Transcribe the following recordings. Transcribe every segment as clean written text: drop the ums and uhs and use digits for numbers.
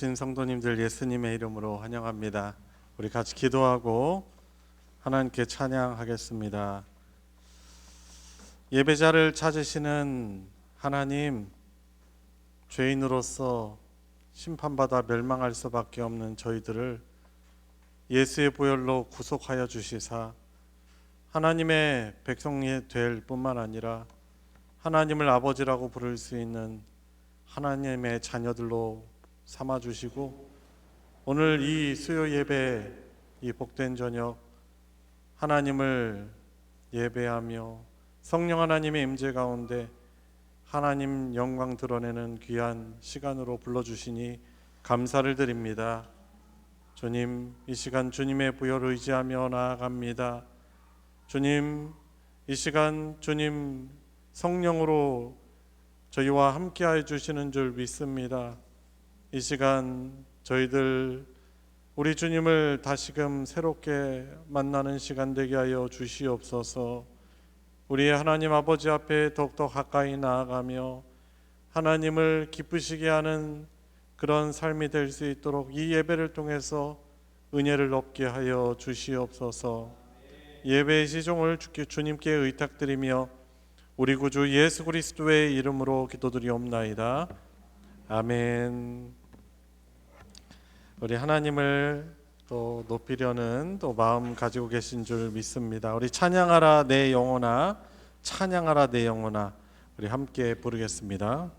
오신 성도님들 예수님의 이름으로 환영합니다. 우리 같이 기도하고 하나님께 찬양하겠습니다. 예배자를 찾으시는 하나님, 죄인으로서 심판받아 멸망할 수밖에 없는 저희들을 예수의 보혈로 구속하여 주시사 하나님의 백성이 될 뿐만 아니라 하나님을 아버지라고 부를 수 있는 하나님의 자녀들로 삼아주시고, 오늘 이 수요 예배, 이 복된 저녁 하나님을 예배하며 성령 하나님의 임재 가운데 하나님 영광 드러내는 귀한 시간으로 불러주시니 감사를 드립니다. 주님, 이 시간 주님의 부여를 의지하며 나아갑니다. 주님, 이 시간 주님 성령으로 저희와 함께해 주시는 줄 믿습니다. 이 시간 저희들 우리 주님을 다시금 새롭게 만나는 시간 되게 하여 주시옵소서. 우리의 하나님 아버지 앞에 더욱더 가까이 나아가며 하나님을 기쁘시게 하는 그런 삶이 될 수 있도록 이 예배를 통해서 은혜를 얻게 하여 주시옵소서. 예배의 시종을 주님께 의탁드리며 우리 구주 예수 그리스도의 이름으로 기도드리옵나이다. 아멘. 우리 하나님을 또 높이려는 또 마음 가지고 계신 줄 믿습니다. 우리 찬양하라 내 영혼아, 찬양하라 내 영혼아, 우리 함께 부르겠습니다.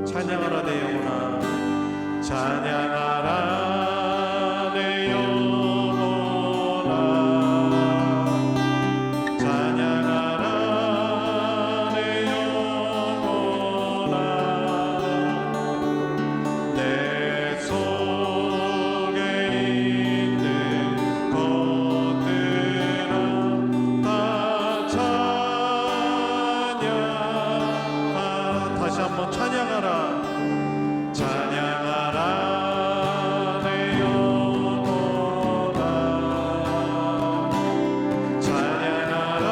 찬양하라 내 영혼아, 찬양하라 내 영혼아, 찬양하라 내 영혼아, 내 속에 있는 것들아 다 찬양하라. 다시 한번 찬양하라. 찬양하라 내 영혼아, 찬양하라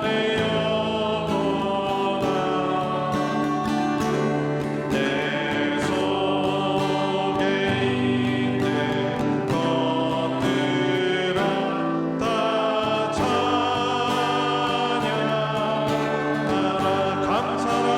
내 영혼아, 내 속에 있는 것들아 다 찬양하라. 감사라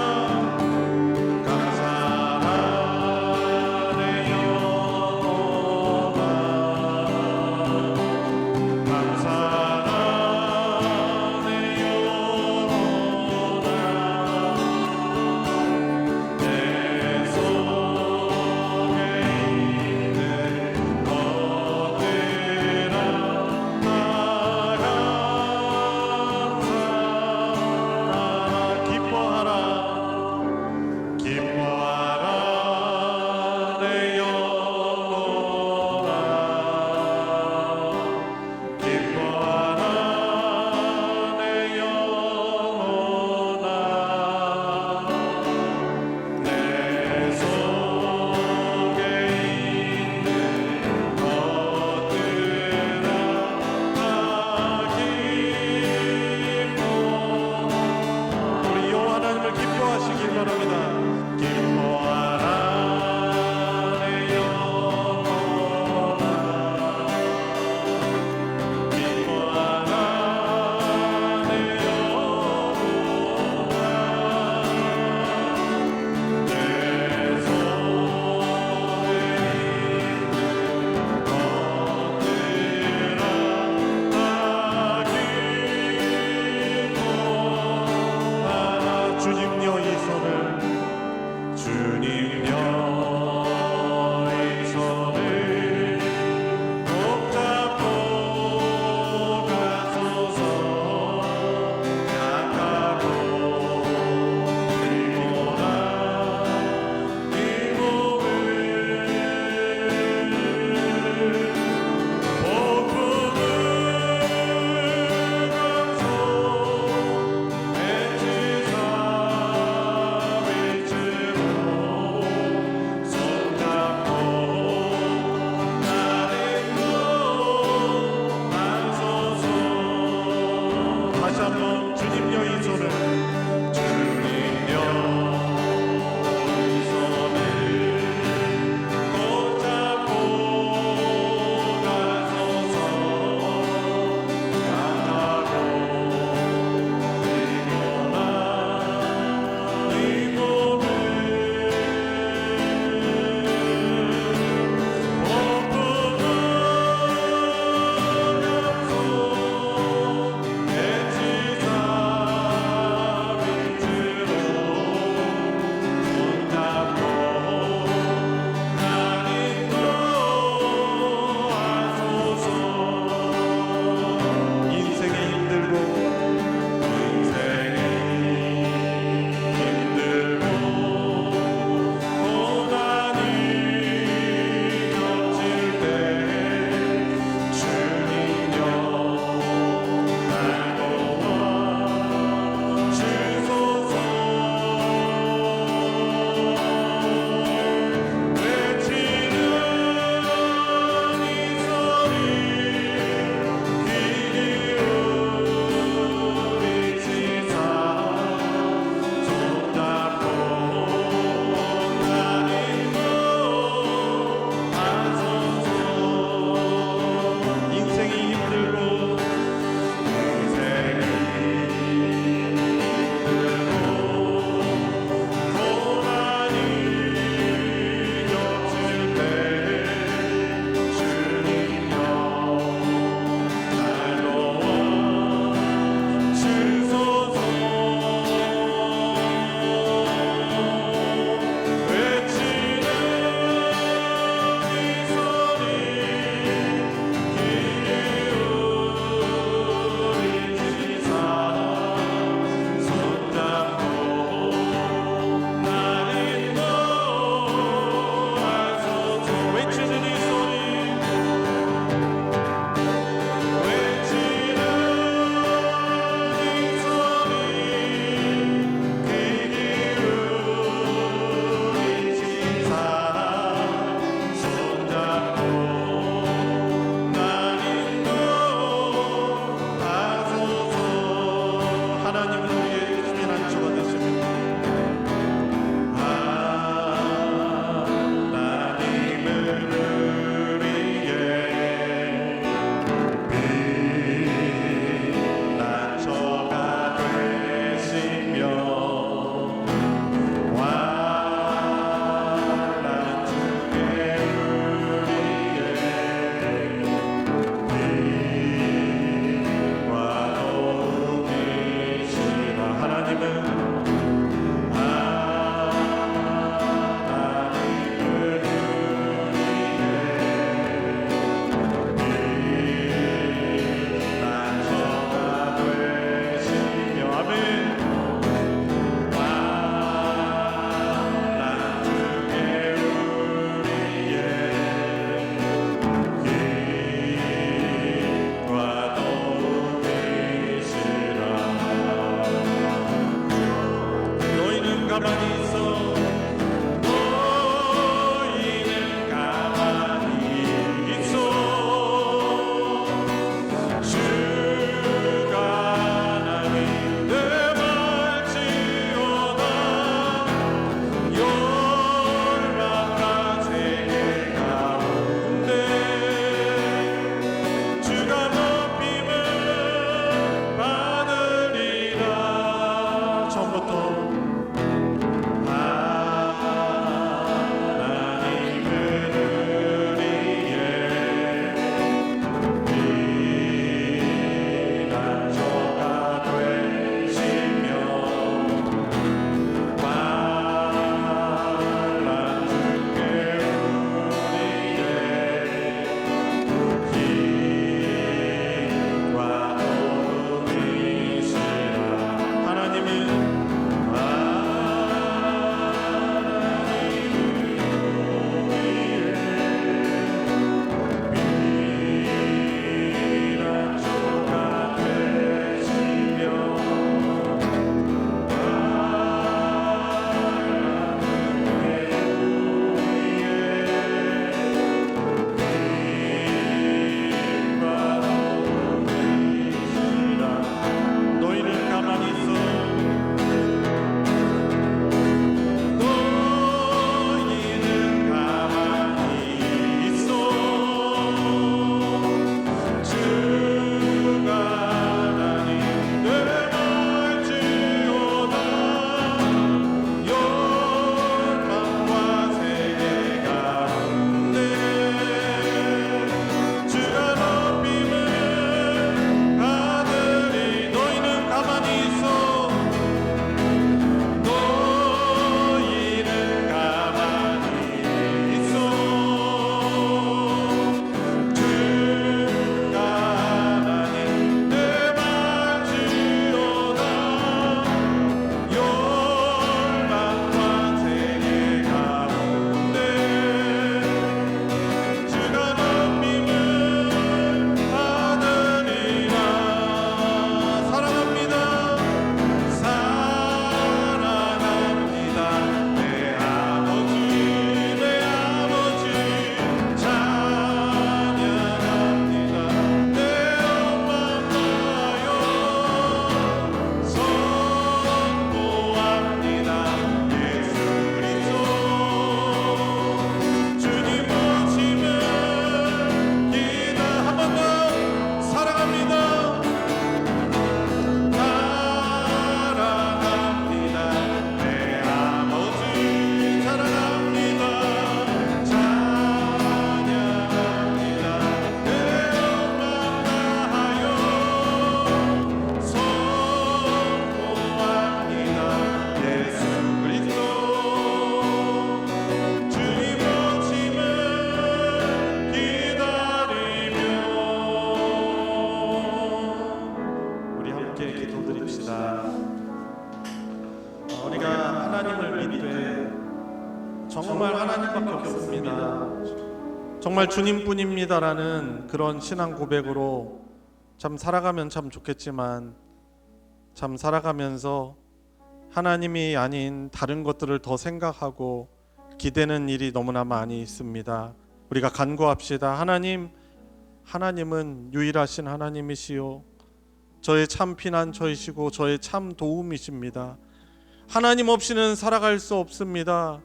가만히 있어. 너희는 가만히 있어. 주가 하나님 내 말지어다. 열방과 세계 가운데 주가 높임을 받으리라. 처음부터 하나님은 우리의 피난처가 되시며 환난 중에 우리의 힘과 도움이시라. 하나님은 피난처가 되시며 너희는 가만히 있어. 너희는 가만히 있어. 주가 하나님 내 말지어다. 열방과 세계 가운데 주가 높임을 받으리. 너희는 가만히 있어. 너희는 가만히 있어. 주가 하나님 내 말지어다. 열방과 세계 가운데 주가 높임을 받으리라. 사랑합니다. 사랑합니다. 내 아버지 내 아버지 찬양합니다. 내 엄마 아빠요 선포합니다. 예수 그리스도 주님 오심을 기다. 한 번 더 사랑합니다. 사랑합니다. 내 아버지 사랑합니다. 찬양합니다. 내 엄마 아빠요 선포합니다. 예수 그리스도 주님 오심을 기다리며. 우리 함께 기도드립시다. 우리가 하나님을 믿되 정말 하나님밖에 없습니다. 정말 주님뿐입니다라는 그런 신앙 고백으로 참 살아가면 참 좋겠지만 참 살아가면서 하나님이 아닌 다른 것들을 더 생각하고 기대는 일이 너무나 많이 있습니다. 우리가 간구합시다. 하나님은 유일하신 하나님이시요 저의 참 피난처이시고 저의 참 도움이십니다. 하나님 없이는 살아갈 수 없습니다.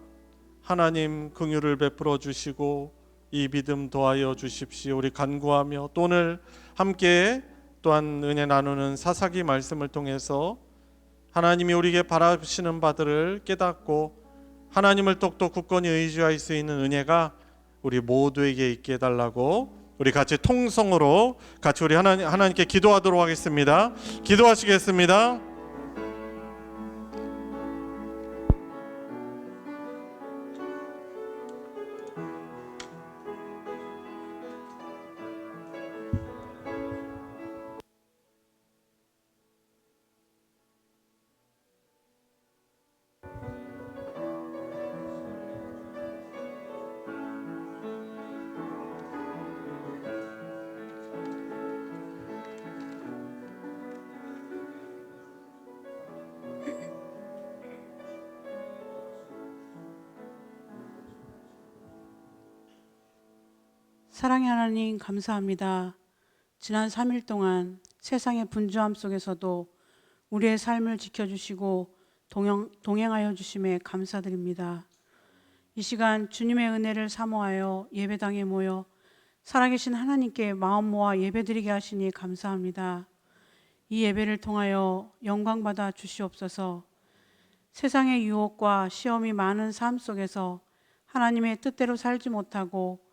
하나님 긍휼을 베풀어 주시고 이 믿음 더하여 주십시오. 우리 간구하며 또 오늘 함께 또한 은혜 나누는 사사기 말씀을 통해서 하나님이 우리에게 바라시는 바들을 깨닫고 하나님을 똑똑 굳건히 의지할 수 있는 은혜가 우리 모두에게 있게 해달라고 우리 같이 통성으로 같이 우리 하나님께 기도하도록 하겠습니다. 기도하시겠습니다. 사랑의 하나님 감사합니다. 지난 3일 동안 세상의 분주함 속에서도 우리의 삶을 지켜주시고 동행하여 주심에 감사드립니다. 이 시간 주님의 은혜를 사모하여 예배당에 모여 살아계신 하나님께 마음 모아 예배드리게 하시니 감사합니다. 이 예배를 통하여 영광받아 주시옵소서. 세상의 유혹과 시험이 많은 삶 속에서 하나님의 뜻대로 살지 못하고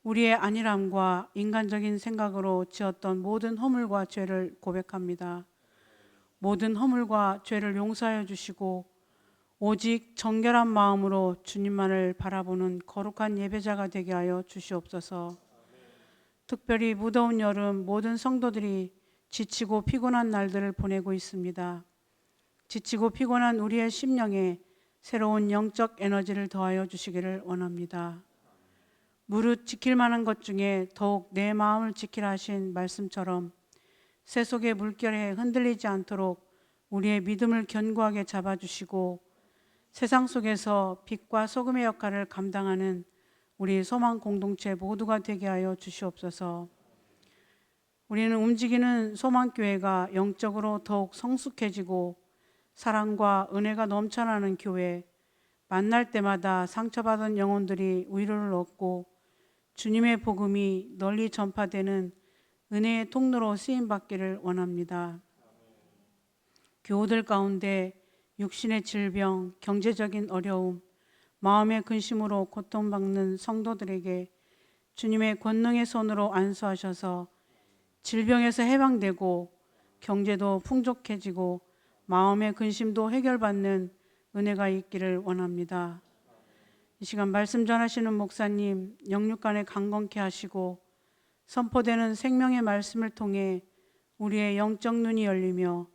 우리의 안일함과 인간적인 생각으로 지었던 모든 허물과 죄를 고백합니다. 모든 허물과 죄를 용서하여 주시고 오직 정결한 마음으로 주님만을 바라보는 거룩한 예배자가 되게 하여 주시옵소서. 특별히 무더운 여름 모든 성도들이 지치고 피곤한 날들을 보내고 있습니다. 지치고 피곤한 우리의 심령에 새로운 영적 에너지를 더하여 주시기를 원합니다. 무릇 지킬 만한 것 중에 더욱 내 마음을 지키라 하신 말씀처럼 세속의 물결에 흔들리지 않도록 우리의 믿음을 견고하게 잡아주시고 세상 속에서 빛과 소금의 역할을 감당하는 우리 소망 공동체 모두가 되게 하여 주시옵소서. 우리는 움직이는 소망교회가 영적으로 더욱 성숙해지고 사랑과 은혜가 넘쳐나는 교회, 만날 때마다 상처받은 영혼들이 위로를 얻고 주님의 복음이 널리 전파되는 은혜의 통로로 쓰임받기를 원합니다. 교우들 가운데 육신의 질병, 경제적인 어려움, 마음의 근심으로 고통받는 성도들에게 주님의 권능의 손으로 안수하셔서 질병에서 해방되고 경제도 풍족해지고 마음의 근심도 해결받는 은혜가 있기를 원합니다. 이 시간 말씀 전하시는 목사님 영육간에 강건케 하시고 선포되는 생명의 말씀을 통해 우리의 영적 눈이 열리며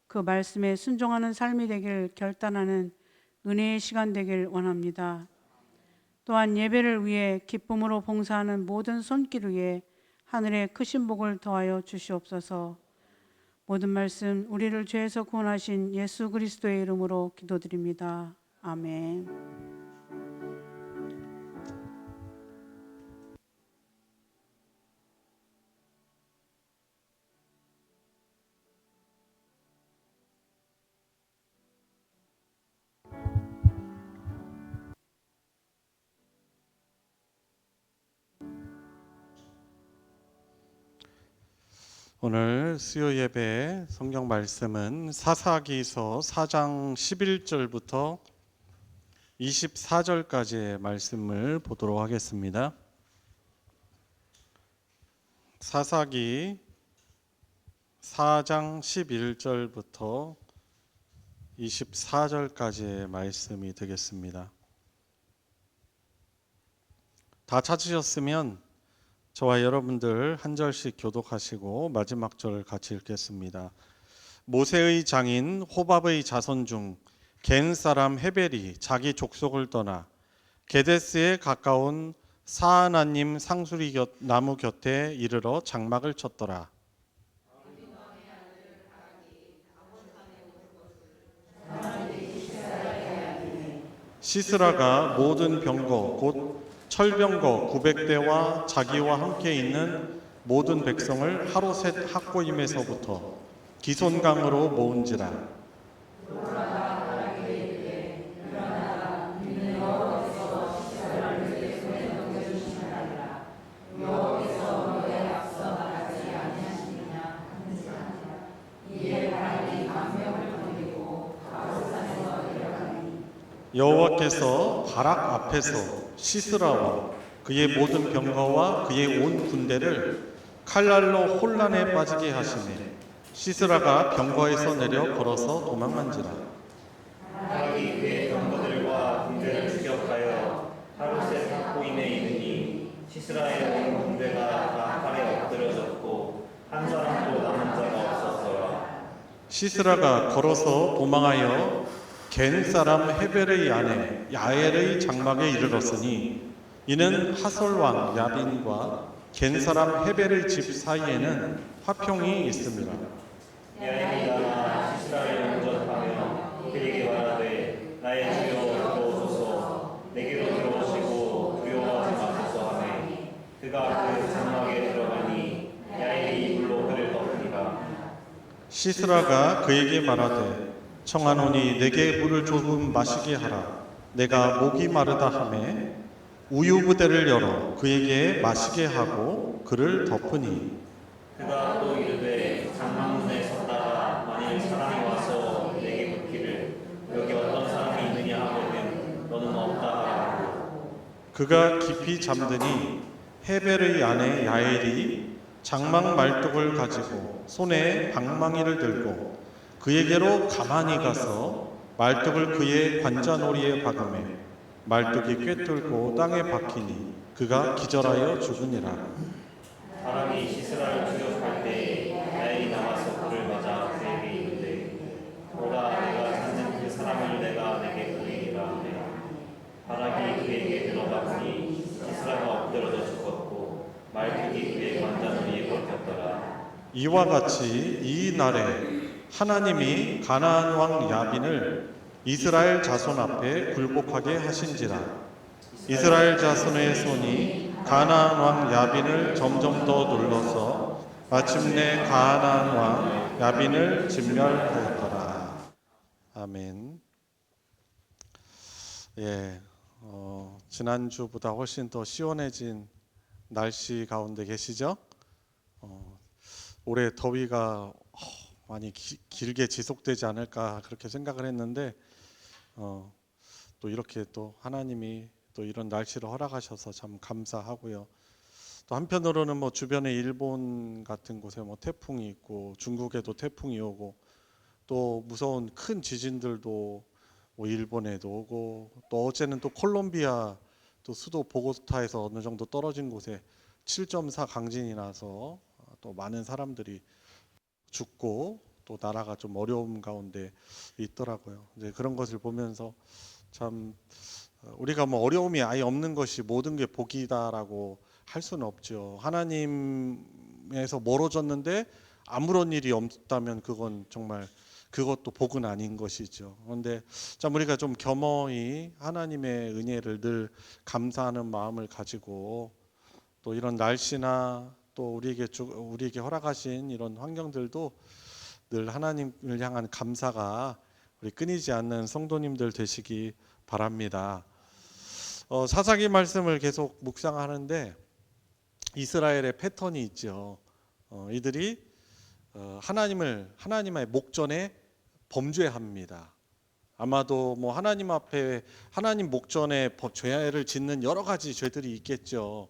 그 말씀에 순종하는 삶이 되길 결단하는 은혜의 시간 되길 원합니다. 또한 예배를 위해 기쁨으로 봉사하는 모든 손길 위에 하늘의 크신 복을 더하여 주시옵소서. 모든 말씀 우리를 죄에서 구원하신 예수 그리스도의 이름으로 기도드립니다. 아멘. 오늘 수요 예배 성경 말씀은 사사기서 4장 11절부터 24절까지의 말씀을 보도록 하겠습니다. 사사기 4장 11절부터 24절까지의 말씀이 되겠습니다. 다 찾으셨으면 저와 여러분들 한 절씩 교독하시고 마지막 절을 같이 읽겠습니다. 모세의 장인 호밥의 자손 중 겐 사람 헤벨이 자기 족속을 떠나 게데스에 가까운 사하나님 상수리 나무 곁에 이르러 장막을 쳤더라. 시스라가 모든 병거 곧 철병거 900대와 자기와 함께 있는 모든 백성을 하루셋 학고임에서부터 기손강으로 모은지라. 여호와께서 바락 앞에서 시스라와 그의 모든 병거와 그의 온 군대를 칼날로 혼란에 빠지게 하시니 시스라가 병거에서 내려 걸어서 도망한지라. 바락이 그의 병거들과 군대를 추격하여 하루셋 학고임에 이르니 시스라의 온 군대가 다 팔에 엎드려졌고 한 사람도 남은 자가 없었더라. 시스라가 걸어서 도망하여 겐 사람 헤벨의 아내 야엘의 장막에 이르렀으니 이는 하솔 왕 야빈과 겐 사람 헤벨의 집 사이에는 화평이 있습니다. 야엘이 일어나 시스라를 영접하며 그에게 말하되 나의 주여 들어오소서 내게로 들어오시고 두려워하지 마소서 하매 그가 그 시스라가 그에게 말하되 청하노니 내게 물을 조금 마시게 하라. 내가 목이 마르다 하매 우유 부대를 열어 그에게 마시게 하고 그를 덮으니 그가 또 이르되 장막문에 섰다가 만일 사람이 와서 내게 묻기를 여기 어떤 사람이 있느냐 하거든 너는 없다 하라고. 그가 깊이 잠드니 헤벨의 아내 야엘이 장막 말뚝을 가지고 손에 방망이를 들고 그에게로 가만히 가서 말뚝을 그의 관자놀이에 박으매 말뚝이 꿰뚫고 땅에 박히니 그가 기절하여 죽으니라. 바락이 시스라를 추격할 때 야엘이 나와서 그를 맞아 그에게 이르되 보라 내가 찾는 그 사람을 내가 내게 보이리라 하매 바락이 그에게 들어가 보니 시스라가 엎드러져 죽었고 말뚝이 그의 관자놀이에 박혔더라. 이와 같이 이 날에 하나님이 가나안 왕 야빈을 이스라엘 자손 앞에 굴복하게 하신지라. 이스라엘 자손의 손이 가나안 왕 야빈을 점점 더 눌러서 마침내 가나안 왕 야빈을 진멸하였더라. 아멘. 예, 지난주보다 훨씬 더 시원해진 날씨 가운데 계시죠? 올해 더위가 많이 길게 지속되지 않을까 그렇게 생각을 했는데 또 이렇게 또 하나님이 또 이런 날씨를 허락하셔서 참 감사하고요. 또 한편으로는 뭐 주변에 일본 같은 곳에 뭐 태풍이 있고 중국에도 태풍이 오고 또 무서운 큰 지진들도 뭐 일본에도 오고 또 어제는 또 콜롬비아 또 수도 보고타에서 어느 정도 떨어진 곳에 7.4 강진이 나서 또 많은 사람들이 죽고 또 나라가 좀 어려움 가운데 있더라고요. 이제 그런 것을 보면서 참 우리가 뭐 어려움이 아예 없는 것이 모든 게 복이다라고 할 수는 없죠. 하나님에서 멀어졌는데 아무런 일이 없다면 그건 정말 그것도 복은 아닌 것이죠. 그런데 참 우리가 좀 겸허히 하나님의 은혜를 늘 감사하는 마음을 가지고 또 이런 날씨나 또 우리에게 허락하신 이런 환경들도 늘 하나님을 향한 감사가 우리 끊이지 않는 성도님들 되시기 바랍니다. 사사기 말씀을 계속 묵상하는데 이스라엘의 패턴이 있죠. 이들이 하나님의 목전에 범죄합니다. 아마도 뭐 하나님 앞에 하나님 목전에 죄를 짓는 여러 가지 죄들이 있겠죠.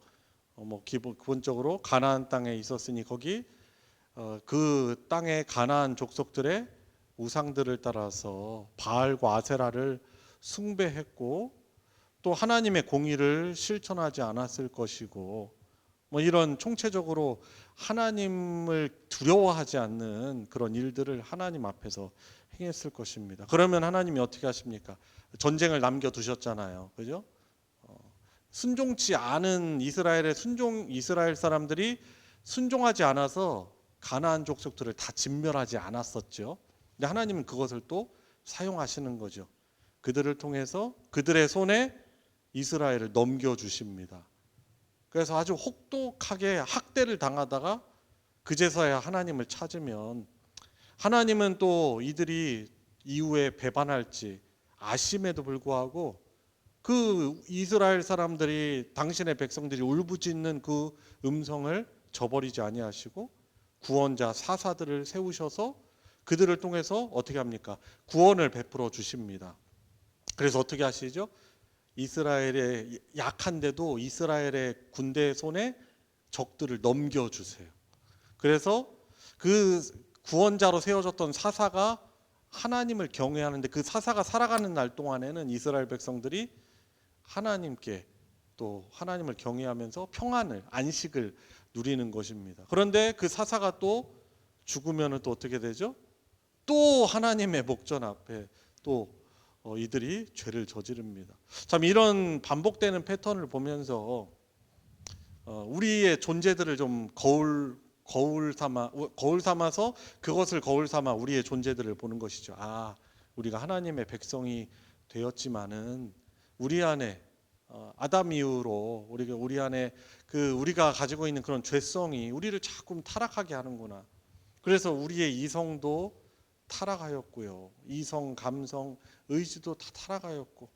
뭐 기본적으로 가나안 땅에 있었으니 거기 그 땅의 가나안 족속들의 우상들을 따라서 바알과 아세라를 숭배했고 또 하나님의 공의를 실천하지 않았을 것이고 뭐 이런 총체적으로 하나님을 두려워하지 않는 그런 일들을 하나님 앞에서 행했을 것입니다. 그러면 하나님이 어떻게 하십니까? 전쟁을 남겨두셨잖아요. 그죠? 순종치 않은 이스라엘 사람들이 순종하지 않아서 가나안 족속들을 다 진멸하지 않았었죠. 근데 하나님은 그것을 또 사용하시는 거죠. 그들을 통해서 그들의 손에 이스라엘을 넘겨주십니다. 그래서 아주 혹독하게 학대를 당하다가 그제서야 하나님을 찾으면 하나님은 또 이들이 이후에 배반할지 아심에도 불구하고 그 이스라엘 사람들이 당신의 백성들이 울부짖는 그 음성을 저버리지 아니하시고 구원자 사사들을 세우셔서 그들을 통해서 어떻게 합니까? 구원을 베풀어 주십니다. 그래서 어떻게 하시죠? 이스라엘의 약한데도 이스라엘의 군대 손에 적들을 넘겨주세요. 그래서 그 구원자로 세워졌던 사사가 하나님을 경외하는데 그 사사가 살아가는 날 동안에는 이스라엘 백성들이 하나님께 또 하나님을 경외하면서 평안을 안식을 누리는 것입니다. 그런데 그 사사가 또 죽으면 또 어떻게 되죠? 또 하나님의 목전 앞에 또 이들이 죄를 저지릅니다. 참 이런 반복되는 패턴을 보면서 우리의 존재들을 좀 거울 삼아서 그것을 거울 삼아 우리의 존재들을 보는 것이죠. 우리가 하나님의 백성이 되었지만은 우리 안에 아담 이후로 우리 안에 우리가 가지고 있는 그런 죄성이 우리를 자꾸 타락하게 하는구나. 그래서 우리의 이성도 타락하였고요. 이성, 감성, 의지도 다 타락하였고.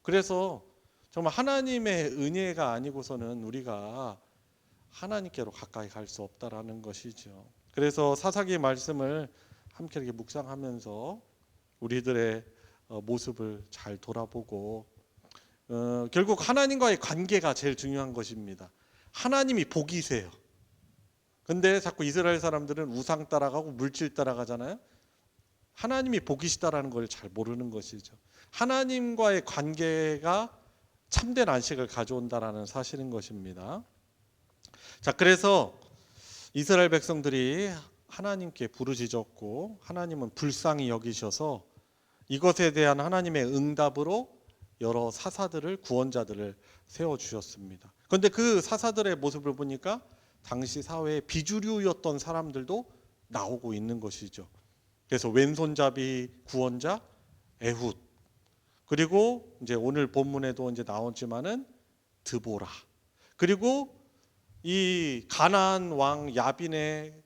그래서 정말 하나님의 은혜가 아니고서는 우리가 하나님께로 가까이 갈 수 없다라는 것이죠. 그래서 사사기 말씀을 함께 이렇게 묵상하면서 우리들의 모습을 잘 돌아보고 결국 하나님과의 관계가 제일 중요한 것입니다. 하나님이 복이세요. 근데 자꾸 이스라엘 사람들은 우상 따라가고 물질 따라가잖아요. 하나님이 복이시다라는 걸 잘 모르는 것이죠. 하나님과의 관계가 참된 안식을 가져온다라는 사실인 것입니다. 자, 그래서 이스라엘 백성들이 하나님께 부르짖었고 하나님은 불쌍히 여기셔서 이것에 대한 하나님의 응답으로 여러 사사들을, 구원자들을 세워주셨습니다. 그런데 그 사사들의 모습을 보니까 당시 사회에 비주류였던 사람들도 나오고 있는 것이죠. 그래서 왼손잡이 구원자 에훗, 그리고 이제 오늘 본문에도 이제 나오지만은 드보라, 그리고 이 가나안 왕 야빈의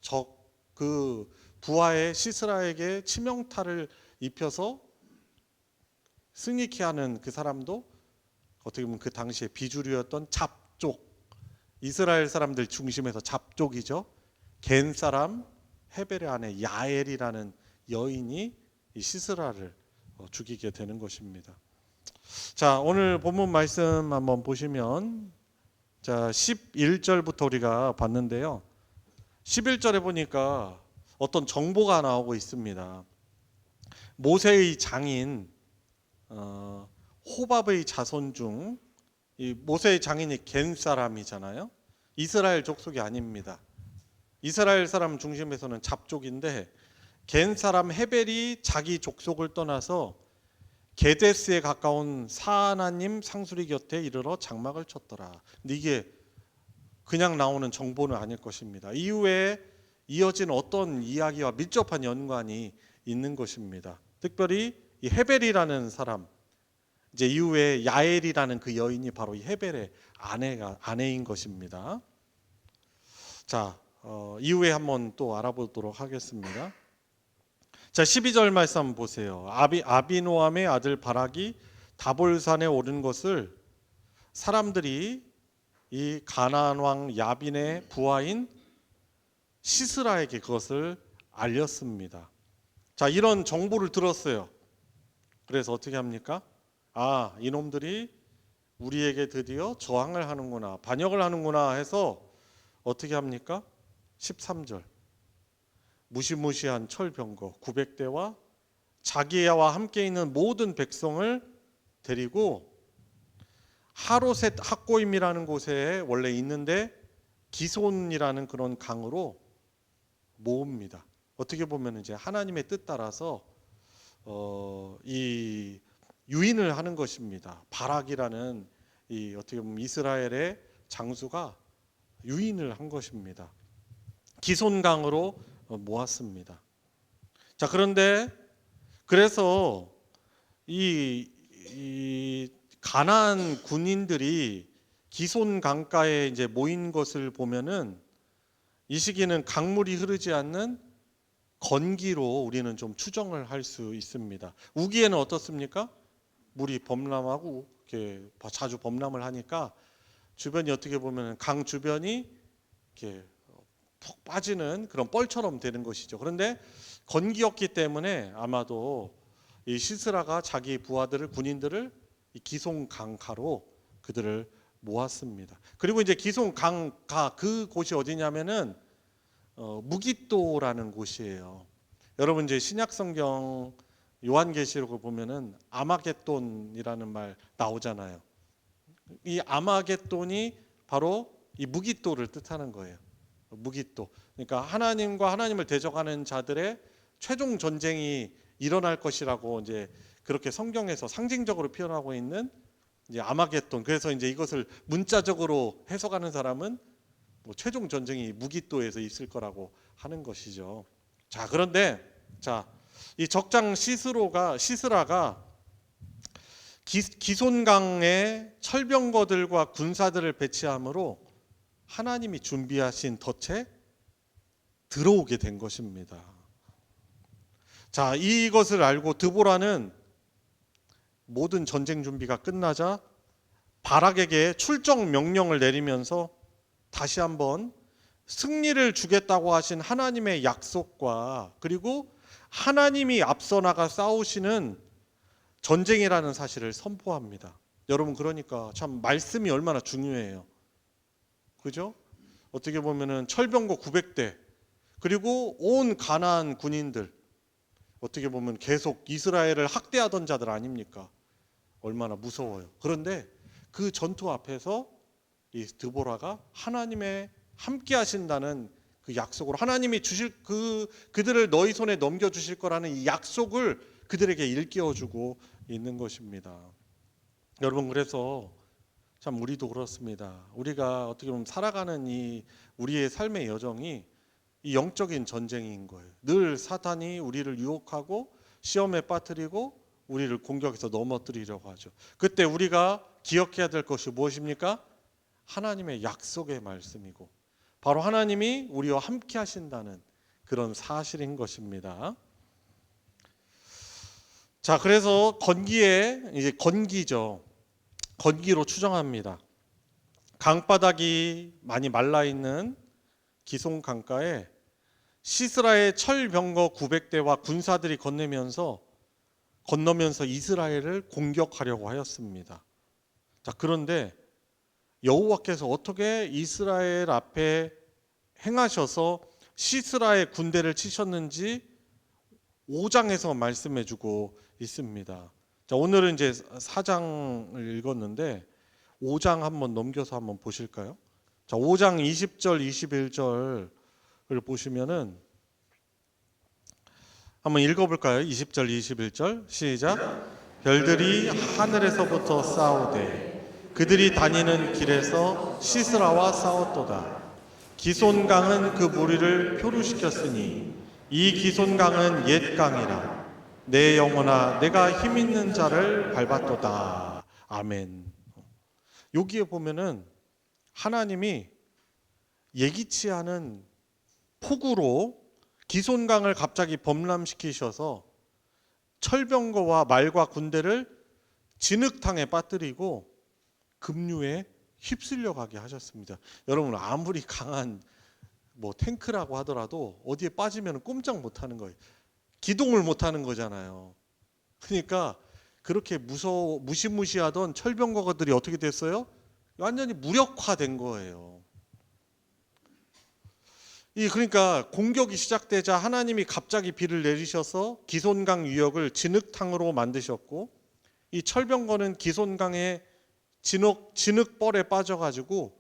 적 그 부하의 시스라에게 치명타를 입혀서 승리케 하는 그 사람도 어떻게 보면 그 당시에 비주류였던 잡족, 이스라엘 사람들 중심에서 잡족이죠. 겐 사람 헤벨의 아내 야엘이라는 여인이 이 시스라를 죽이게 되는 것입니다. 자, 오늘 본문 말씀 한번 보시면 자 11절부터 우리가 봤는데요. 11절에 보니까 어떤 정보가 나오고 있습니다. 모세의 장인 호밥의 자손 중 이 모세의 장인이 겐 사람이잖아요. 이스라엘 족속이 아닙니다. 이스라엘 사람 중심에서는 잡족인데 겐 사람 헤벨이 자기 족속을 떠나서 게데스에 가까운 사하나님 상수리 곁에 이르러 장막을 쳤더라. 근데 이게 그냥 나오는 정보는 아닐 것입니다. 이후에 이어진 어떤 이야기와 밀접한 연관이 있는 것입니다. 특별히 이 헤벨이라는 사람, 이제 이후에 야엘이라는 그 여인이 바로 이 헤벨의 아내인 것입니다. 자, 이후에 한번 또 알아보도록 하겠습니다. 자, 12절 말씀 한번 보세요. 아비노함의 아들 바락이 다볼산에 오른 것을 사람들이 이 가나안 왕 야빈의 부하인 시스라에게 그것을 알렸습니다. 자, 이런 정보를 들었어요. 그래서 어떻게 합니까? 아, 이놈들이 우리에게 드디어 저항을 하는구나, 반역을 하는구나 해서 어떻게 합니까? 13절. 무시무시한 철병거 900대와 자기야와 함께 있는 모든 백성을 데리고 하로셋 학고임이라는 곳에 원래 있는데 기손이라는 그런 강으로 모읍니다. 어떻게 보면 이제 하나님의 뜻 따라서 이 유인을 하는 것입니다. 바락이라는 이 어떻게 보면 이스라엘의 장수가 유인을 한 것입니다. 기손강으로 모았습니다. 자, 그런데 그래서 이 가나안 군인들이 기손 강가에 이제 모인 것을 보면은 이 시기는 강물이 흐르지 않는 건기로 우리는 좀 추정을 할 수 있습니다. 우기에는 어떻습니까? 물이 범람하고 이렇게 자주 범람을 하니까 주변이 어떻게 보면 강 주변이 이렇게 푹 빠지는 그런 뻘처럼 되는 것이죠. 그런데 건기였기 때문에 아마도 이 시스라가 자기 부하들을, 군인들을 이 기손 강가로 그들을 모았습니다. 그리고 이제 기손 강가 그 곳이 어디냐면은 무깃도라는 곳이에요. 여러분 이제 신약 성경 요한계시록을 보면은 아마겟돈이라는 말 나오잖아요. 이 아마겟돈이 바로 이 무깃도를 뜻하는 거예요. 무깃도. 그러니까 하나님과 하나님을 대적하는 자들의 최종 전쟁이 일어날 것이라고 이제 그렇게 성경에서 상징적으로 표현하고 있는 이제 아마겟돈. 그래서 이제 이것을 문자적으로 해석하는 사람은 뭐 최종 전쟁이 무깃도에서 있을 거라고 하는 것이죠. 자, 그런데 이 적장 시스라가 기손강에 철병거들과 군사들을 배치함으로 하나님이 준비하신 덫에 들어오게 된 것입니다. 자, 이것을 알고 드보라는 모든 전쟁 준비가 끝나자 바락에게 출정 명령을 내리면서 다시 한번 승리를 주겠다고 하신 하나님의 약속과 그리고 하나님이 앞서 나가 싸우시는 전쟁이라는 사실을 선포합니다. 여러분, 그러니까 참 말씀이 얼마나 중요해요. 그죠? 어떻게 보면은 철병거 900대 그리고 온 가나안 군인들, 어떻게 보면 계속 이스라엘을 학대하던 자들 아닙니까? 얼마나 무서워요. 그런데 그 전투 앞에서 이 드보라가 하나님의 함께 하신다는 그 약속으로, 하나님이 주실 그들을 너희 손에 넘겨 주실 거라는 이 약속을 그들에게 일깨워주고 있는 것입니다. 여러분, 그래서 참 우리도 그렇습니다. 우리가 어떻게 보면 살아가는 이 우리의 삶의 여정이 이 영적인 전쟁인 거예요. 늘 사탄이 우리를 유혹하고 시험에 빠뜨리고 우리를 공격해서 넘어뜨리려고 하죠. 그때 우리가 기억해야 될 것이 무엇입니까? 하나님의 약속의 말씀이고 바로 하나님이 우리와 함께 하신다는 그런 사실인 것입니다. 자, 그래서 건기에 이제 건기죠. 건기로 추정합니다. 강바닥이 많이 말라 있는 기손 강가에 시스라의 철병거 900대와 군사들이 건너면서 이스라엘을 공격하려고 하였습니다. 자, 그런데 여호와께서 어떻게 이스라엘 앞에 행하셔서 시스라의 군대를 치셨는지 5장에서 말씀해주고 있습니다. 자, 오늘은 이제 4장을 읽었는데 5장 한번 넘겨서 한번 보실까요? 자, 5장 20절 21절을 보시면은 한번 읽어볼까요? 20절 21절 시작. 별들이 하늘에서부터 싸우되 그들이 다니는 길에서 시스라와 싸웠도다. 기손강은 그 무리를 표류시켰으니 이 기손강은 옛 강이라. 내 영혼아 내가 힘 있는 자를 밟았도다. 아멘. 여기에 보면은 하나님이 예기치 않은 폭우로 기손강을 갑자기 범람시키셔서 철병거와 말과 군대를 진흙탕에 빠뜨리고 급류에 휩쓸려 가게 하셨습니다. 여러분, 아무리 강한 탱크라고 하더라도 어디에 빠지면 꼼짝 못하는 거예요. 기동을 못하는 거잖아요. 그러니까 그렇게 무시무시하던 철병거들이 어떻게 됐어요? 완전히 무력화된 거예요. 그러니까 공격이 시작되자 하나님이 갑자기 비를 내리셔서 기손강 위역을 진흙탕으로 만드셨고, 이 철병거는 기손강의 진흙벌에 빠져가지고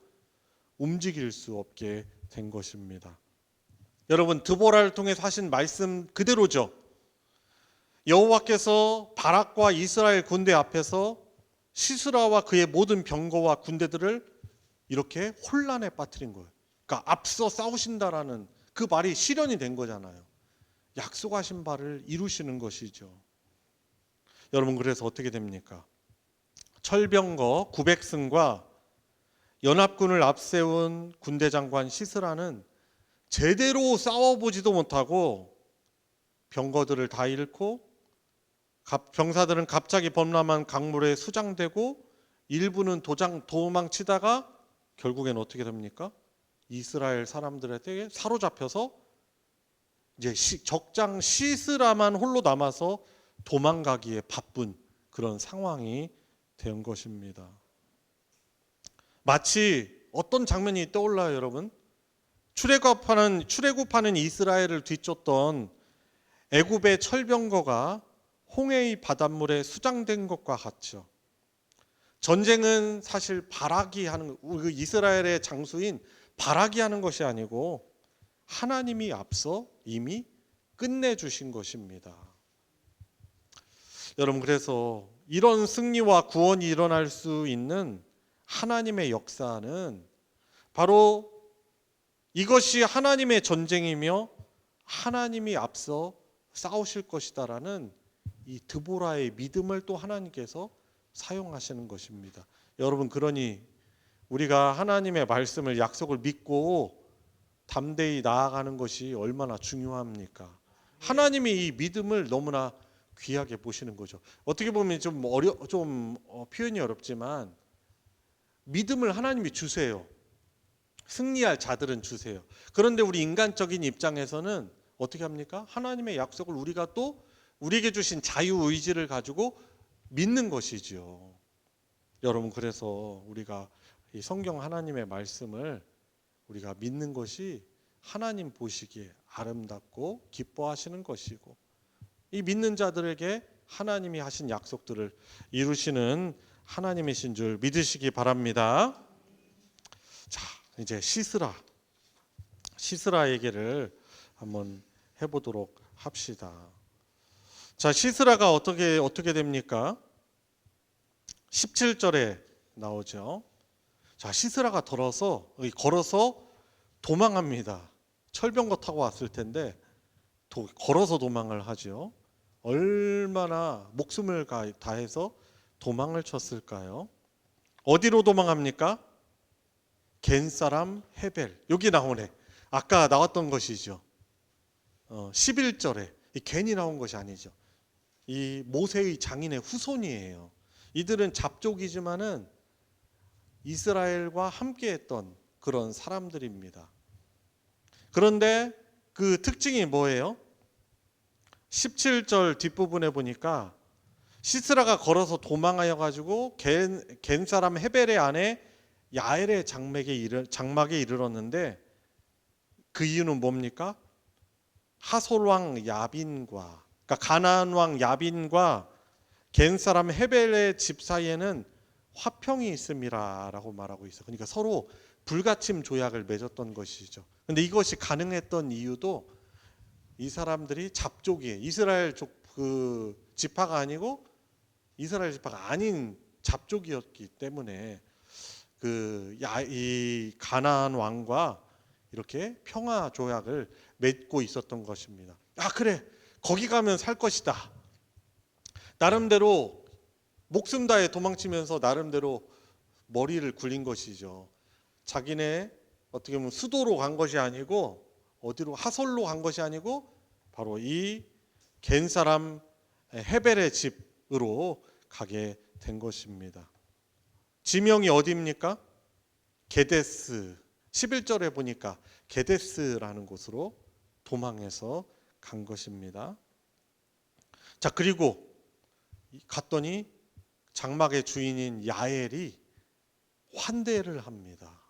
움직일 수 없게 된 것입니다. 여러분, 드보라를 통해 하신 말씀 그대로죠. 여호와께서 바락과 이스라엘 군대 앞에서 시스라와 그의 모든 병거와 군대들을 이렇게 혼란에 빠뜨린 거예요. 그러니까 앞서 싸우신다라는 그 말이 실현이 된 거잖아요. 약속하신 바를 이루시는 것이죠. 여러분, 그래서 어떻게 됩니까? 철병거 900승과 연합군을 앞세운 군대장관 시스라는 제대로 싸워보지도 못하고 병거들을 다 잃고 병사들은 갑자기 범람한 강물에 수장되고 일부는 도망치다가 결국엔 어떻게 됩니까? 이스라엘 사람들에게 사로잡혀서 이제 적장 시스라만 홀로 남아서 도망가기에 바쁜 그런 상황이 된 것입니다. 마치 어떤 장면이 떠올라요, 여러분? 출애굽하는 이스라엘을 뒤쫓던 애굽의 철병거가 홍해의 바닷물에 수장된 것과 같죠. 전쟁은 사실 바락이 하는, 이스라엘의 장수인 바락이 하는 것이 아니고 하나님이 앞서 이미 끝내주신 것입니다. 여러분, 그래서 이런 승리와 구원이 일어날 수 있는 하나님의 역사는 바로 이것이 하나님의 전쟁이며 하나님이 앞서 싸우실 것이다라는 이 드보라의 믿음을 또 하나님께서 사용하시는 것입니다. 여러분, 그러니 우리가 하나님의 말씀을, 약속을 믿고 담대히 나아가는 것이 얼마나 중요합니까? 하나님이 이 믿음을 너무나 귀하게 보시는 거죠. 어떻게 보면 좀 표현이 어렵지만 믿음을 하나님이 주세요. 승리할 자들은 주세요. 그런데 우리 인간적인 입장에서는 어떻게 합니까? 하나님의 약속을 우리가 또 우리에게 주신 자유의지를 가지고 믿는 것이지요. 여러분, 그래서 우리가 이 성경 하나님의 말씀을 우리가 믿는 것이 하나님 보시기에 아름답고 기뻐하시는 것이고, 이 믿는 자들에게 하나님이 하신 약속들을 이루시는 하나님이신 줄 믿으시기 바랍니다. 자, 이제 시스라 얘기를 한번 해보도록 합시다. 자, 시스라가 어떻게 됩니까? 17절에 나오죠. 자, 시스라가 걸어서 도망합니다. 철병거 타고 왔을 텐데 걸어서 도망을 하죠. 얼마나 목숨을 다해서 도망을 쳤을까요? 어디로 도망합니까? 겐 사람 헤벨. 여기 나오네. 아까 나왔던 것이죠. 11절에 괜히 나온 것이 아니죠. 이 모세의 장인의 후손이에요. 이들은 잡족이지만은 이스라엘과 함께했던 그런 사람들입니다. 그런데 그 특징이 뭐예요? 17절 뒷부분에 보니까 시스라가 걸어서 도망하여 가지고 겐 사람 헤벨의 아내 야엘의 장막에 이르렀는데 그 이유는 뭡니까? 하솔 왕 야빈과, 그러니까 가나안 왕 야빈과 겐 사람 헤벨의 집 사이에는 화평이 있음이라라고 말하고 있어요. 그러니까 서로 불가침 조약을 맺었던 것이죠. 근데 이것이 가능했던 이유도 이 사람들이 잡족이에요. 이스라엘 그 지파가 아니고 이스라엘 지파가 아닌 잡족이었기 때문에 이 가나안 왕과 이렇게 평화 조약을 맺고 있었던 것입니다. 아, 그래, 거기 가면 살 것이다. 나름대로 목숨 다해 도망치면서 나름대로 머리를 굴린 것이죠. 자기네 어떻게 보면 수도로 간 것이 아니고 어디로, 하솔로 간 것이 아니고 바로 이 겐 사람 헤벨의 집으로 가게 된 것입니다. 지명이 어디입니까? 게데스. 11절에 보니까 게데스라는 곳으로 도망해서 간 것입니다. 자, 그리고 갔더니 장막의 주인인 야엘이 환대를 합니다.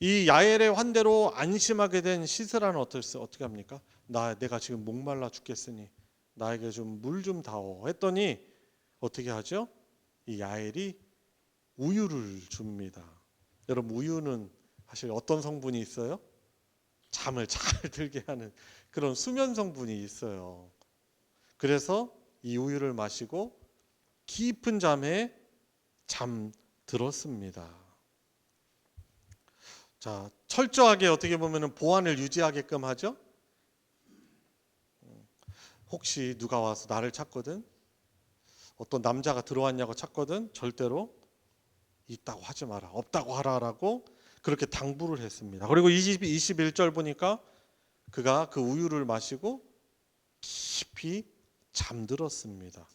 이 야엘의 환대로 안심하게 된 시스라는 어떻게 합니까? 내가 지금 목말라 죽겠으니 나에게 좀 물 좀 다오 했더니 어떻게 하죠? 이 야엘이 우유를 줍니다. 여러분, 우유는 사실 어떤 성분이 있어요? 잠을 잘 들게 하는 그런 수면 성분이 있어요. 그래서 이 우유를 마시고 깊은 잠에 잠들었습니다. 자, 철저하게 어떻게 보면 보안을 유지하게끔 하죠. 혹시 누가 와서 나를 찾거든, 어떤 남자가 들어왔냐고 찾거든, 절대로 있다고 하지 마라, 없다고 하라라고 그렇게 당부를 했습니다. 그리고 21절 보니까 그가 그 우유를 마시고 깊이 잠들었습니다.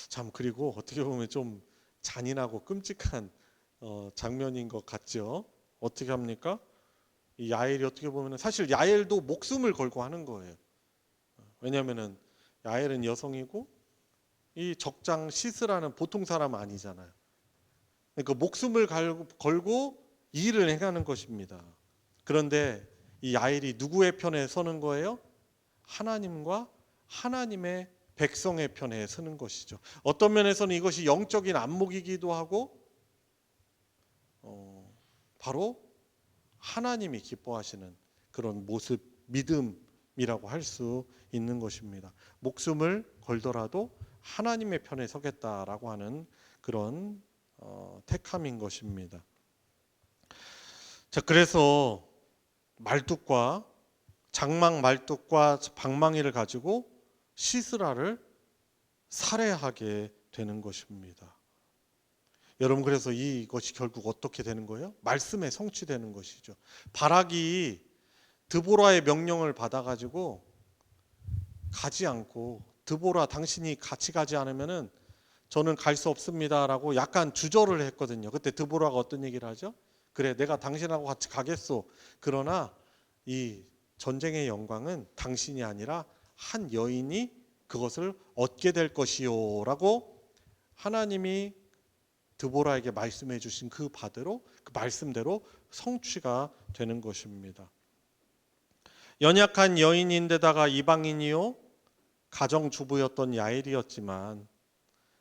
참, 그리고 어떻게 보면 좀 잔인하고 끔찍한 장면인 것 같죠. 어떻게 합니까? 이 야엘이 어떻게 보면 사실 야엘도 목숨을 걸고 하는 거예요. 왜냐하면은 야엘은 여성이고 이 적장 시스라는 보통 사람 아니잖아요. 그러니까 목숨을 걸고 이 일을 행하는 것입니다. 그런데 이 야엘이 누구의 편에 서는 거예요? 하나님과 하나님의 백성의 편에 서는 것이죠. 어떤 면에서는 이것이 영적인 안목이기도 하고 바로 하나님이 기뻐하시는 그런 모습, 믿음이라고 할 수 있는 것입니다. 목숨을 걸더라도 하나님의 편에 서겠다라고 하는 그런 택함인 것입니다. 자, 그래서 장막 말뚝과 방망이를 가지고 시스라를 살해하게 되는 것입니다. 여러분, 그래서 이것이 결국 어떻게 되는 거예요? 말씀에 성취되는 것이죠. 바락이 드보라의 명령을 받아가지고 가지 않고, 드보라 당신이 같이 가지 않으면은 저는 갈 수 없습니다라고 약간 주저를 했거든요. 그때 드보라가 어떤 얘기를 하죠? 그래, 내가 당신하고 같이 가겠소. 그러나 이 전쟁의 영광은 당신이 아니라 한 여인이 그것을 얻게 될 것이요 라고 하나님이 드보라에게 말씀해 주신 그 말씀대로 성취가 되는 것입니다. 연약한 여인인데다가 이방인이요 가정주부였던 야엘이었지만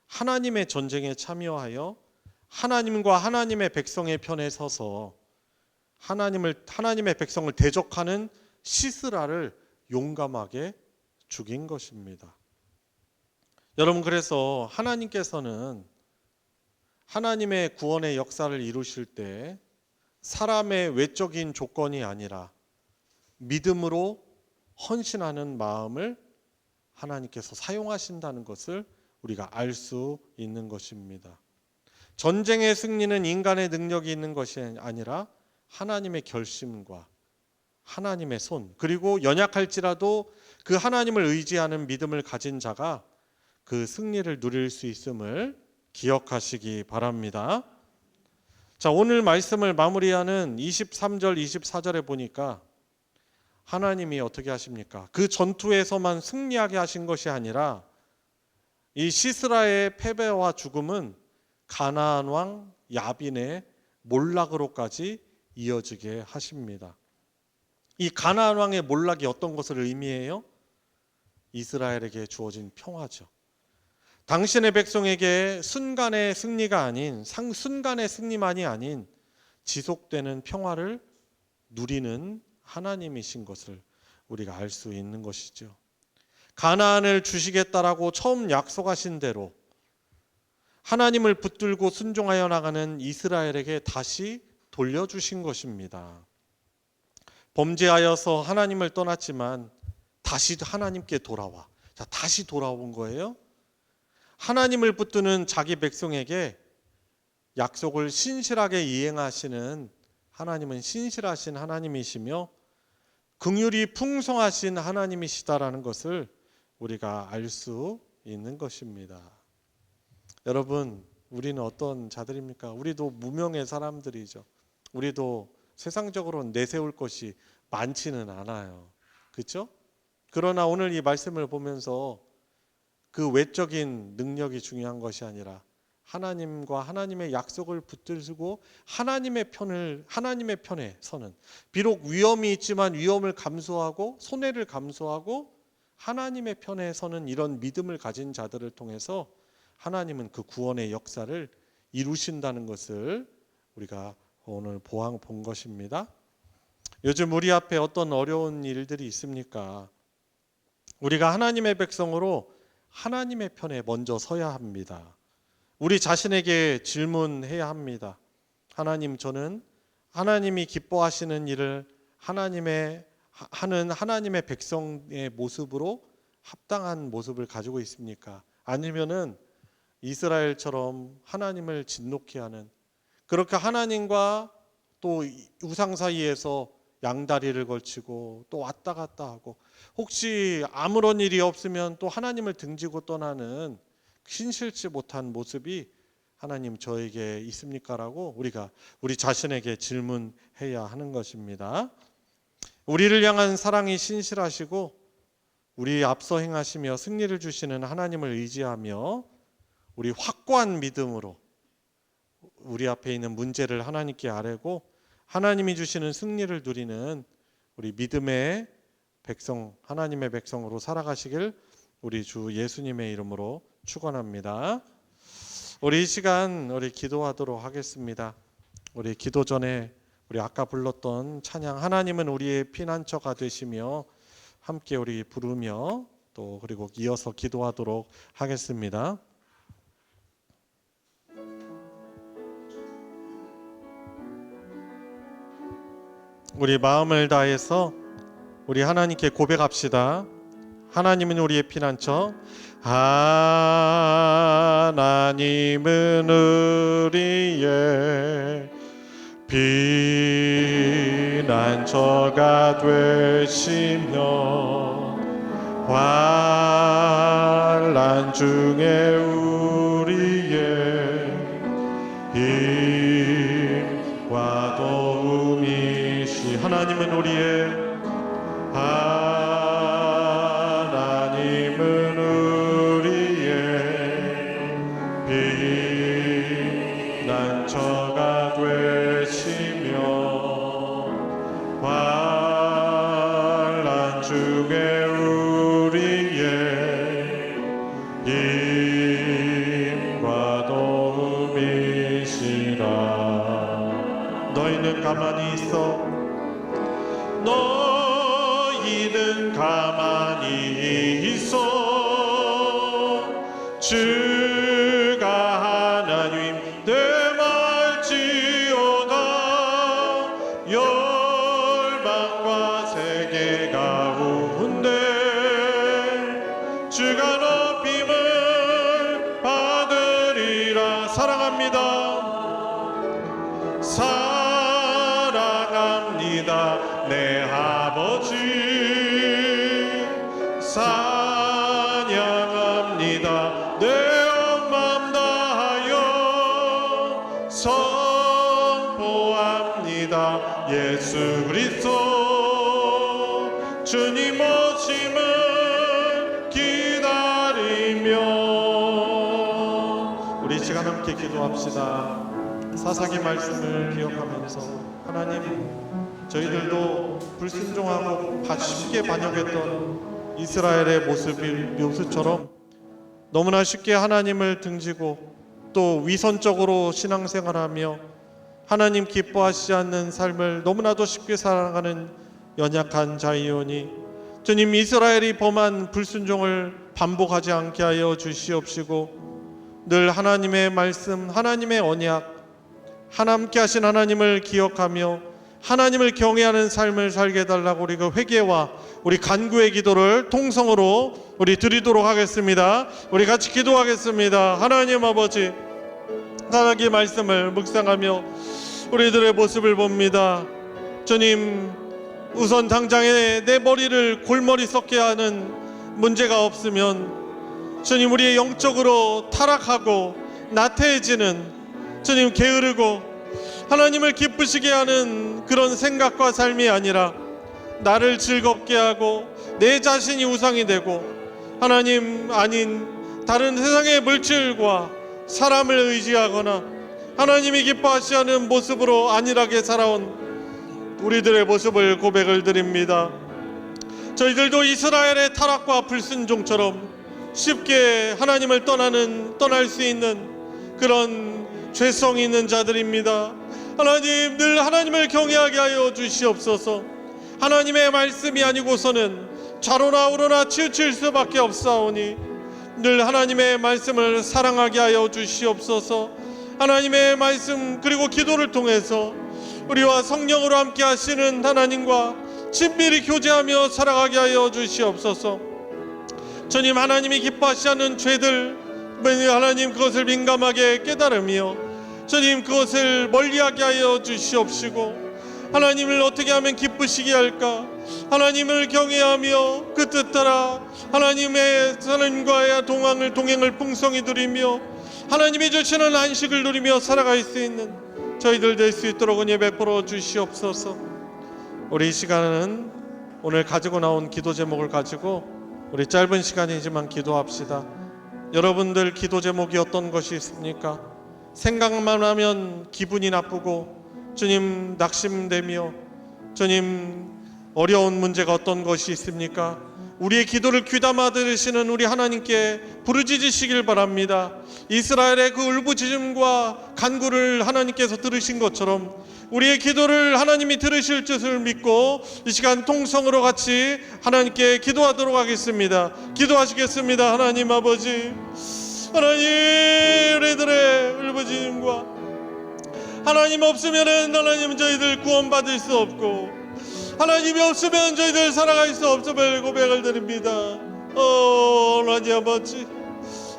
하나님의 전쟁에 참여하여 하나님과 하나님의 백성의 편에 서서 하나님의 백성을 대적하는 시스라를 용감하게 죽인 것입니다. 여러분, 그래서 하나님께서는 하나님의 구원의 역사를 이루실 때 사람의 외적인 조건이 아니라 믿음으로 헌신하는 마음을 하나님께서 사용하신다는 것을 우리가 알 수 있는 것입니다. 전쟁의 승리는 인간의 능력이 있는 것이 아니라 하나님의 결심과 하나님의 손, 그리고 연약할지라도 그 하나님을 의지하는 믿음을 가진 자가 그 승리를 누릴 수 있음을 기억하시기 바랍니다. 자, 오늘 말씀을 마무리하는 23절, 24절에 보니까 하나님이 어떻게 하십니까? 그 전투에서만 승리하게 하신 것이 아니라 이 시스라의 패배와 죽음은 가나안 왕 야빈의 몰락으로까지 이어지게 하십니다. 이 가나안 왕의 몰락이 어떤 것을 의미해요? 이스라엘에게 주어진 평화죠. 당신의 백성에게 순간의 승리가 아닌 순간의 승리만이 아닌 지속되는 평화를 누리는 하나님이신 것을 우리가 알 수 있는 것이죠. 가나안을 주시겠다라고 처음 약속하신 대로 하나님을 붙들고 순종하여 나가는 이스라엘에게 다시 돌려주신 것입니다. 범죄하여서 하나님을 떠났지만 다시 하나님께 돌아와. 자, 다시 돌아온 거예요. 하나님을 붙드는 자기 백성에게 약속을 신실하게 이행하시는 하나님은 신실하신 하나님이시며 긍휼이 풍성하신 하나님이시다라는 것을 우리가 알 수 있는 것입니다. 여러분, 우리는 어떤 자들입니까? 우리도 무명의 사람들이죠. 우리도 세상적으로 내세울 것이 많지는 않아요. 그렇죠? 그러나 오늘 이 말씀을 보면서 그 외적인 능력이 중요한 것이 아니라 하나님과 하나님의 약속을 붙들고 하나님의 편에 서는, 비록 위험이 있지만 위험을 감수하고 손해를 감수하고 하나님의 편에 서는 이런 믿음을 가진 자들을 통해서 하나님은 그 구원의 역사를 이루신다는 것을 우리가 오늘 본 것입니다. 요즘 우리 앞에 어떤 어려운 일들이 있습니까? 우리가 하나님의 백성으로 하나님의 편에 먼저 서야 합니다. 우리 자신에게 질문해야 합니다. 하나님, 저는 하나님이 기뻐하시는 일을 하는 하나님의 백성의 모습으로 합당한 모습을 가지고 있습니까? 아니면은 이스라엘처럼 하나님을 진노케 하는, 그렇게 하나님과 또 우상 사이에서 양다리를 걸치고 또 왔다 갔다 하고 혹시 아무런 일이 없으면 또 하나님을 등지고 떠나는 신실치 못한 모습이 하나님 저에게 있습니까? 라고 우리가 우리 자신에게 질문해야 하는 것입니다. 우리를 향한 사랑이 신실하시고 우리 앞서 행하시며 승리를 주시는 하나님을 의지하며 우리 확고한 믿음으로 우리 앞에 있는 문제를 하나님께 아뢰고 하나님이 주시는 승리를 누리는 우리 믿음의 백성, 하나님의 백성으로 살아가시길 우리 주 예수님의 이름으로 축원합니다. 우리 이 시간 우리 기도하도록 하겠습니다. 우리 기도 전에 우리 아까 불렀던 찬양 하나님은 우리의 피난처가 되시며 함께 우리 부르며 또 그리고 이어서 기도하도록 하겠습니다. 우리 마음을 다해서 우리 하나님께 고백합시다. 하나님은 우리의 피난처. 하나님은 우리의 피난처가 되시며 환난 중에 우리의 힘과 도움이시. 하나님은 우리의 피난처가 되시며 환난 중에 우리의 힘과 도움이시라. 너희는 가만히 있어. 너희는 가만히 있어. 주가 하나님 되말지어다. 열방과 세계 가운데 주가 높임을 받으리라. 사랑합니다. 사랑합니다. 내 아버지 찬양합니다. 내 온 맘 다하여 선포합니다. 예수 그리스도 주님 오심을 기다리며. 우리 시간 함께 기도합시다. 사사기 말씀을 기억하면서 하나님, 저희들도 불순종하고 쉽게 반역했던 이스라엘의 모습처럼 너무나 쉽게 하나님을 등지고 또 위선적으로 신앙생활하며 하나님 기뻐하시지 않는 삶을 너무나도 쉽게 살아가는 연약한 자이오니 주님, 이스라엘이 범한 불순종을 반복하지 않게 하여 주시옵시고 늘 하나님의 말씀, 하나님의 언약, 하나님께 하신 하나님을 기억하며 하나님을 경외하는 삶을 살게 해달라고 우리 그 회개와 우리 간구의 기도를 통성으로 우리 드리도록 하겠습니다. 우리 같이 기도하겠습니다. 하나님 아버지, 하나님의 말씀을 묵상하며 우리들의 모습을 봅니다. 주님, 우선 당장에 내 머리를 골머리 썩게 하는 문제가 없으면 주님, 우리의 영적으로 타락하고 나태해지는, 주님, 게으르고 하나님을 기쁘시게 하는 그런 생각과 삶이 아니라 나를 즐겁게 하고 내 자신이 우상이 되고 하나님 아닌 다른 세상의 물질과 사람을 의지하거나 하나님이 기뻐하시지 않는 모습으로 안일하게 살아온 우리들의 모습을 고백을 드립니다. 저희들도 이스라엘의 타락과 불순종처럼 쉽게 하나님을 떠날 수 있는 그런 죄성이 있는 자들입니다. 하나님, 늘 하나님을 경외하게 하여 주시옵소서. 하나님의 말씀이 아니고서는 좌로나 우로나 치우칠 수밖에 없사오니 늘 하나님의 말씀을 사랑하게 하여 주시옵소서. 하나님의 말씀 그리고 기도를 통해서 우리와 성령으로 함께 하시는 하나님과 친밀히 교제하며 살아가게 하여 주시옵소서. 주님, 하나님이 기뻐하시지 않는 죄들, 하나님 그것을 민감하게 깨달으며 주님 그것을 멀리하게 하여 주시옵시고 하나님을 어떻게 하면 기쁘시게 할까, 하나님을 경외하며 그 뜻 따라 하나님의 하나님과의 동행을 풍성히 누리며 하나님이 주시는 안식을 누리며 살아갈 수 있는 저희들 될 수 있도록 은혜 베풀어 주시옵소서. 우리 이 시간은 오늘 가지고 나온 기도 제목을 가지고 우리 짧은 시간이지만 기도합시다. 여러분들 기도 제목이 어떤 것이 있습니까? 생각만 하면 기분이 나쁘고 주님 낙심되며 주님 어려운 문제가 어떤 것이 있습니까? 우리의 기도를 귀담아 들으시는 우리 하나님께 부르짖으시길 바랍니다. 이스라엘의 그 울부짖음과 간구를 하나님께서 들으신 것처럼 우리의 기도를 하나님이 들으실 줄을 믿고 이 시간 통성으로 같이 하나님께 기도하도록 하겠습니다. 기도하시겠습니다. 하나님 아버지, 하나님, 우리들의 울부짖음과 하나님 없으면은 하나님 저희들 구원받을 수 없고 하나님이 없으면 저희들 살아갈 수 없음을 고백을 드립니다. 하나님 아버지,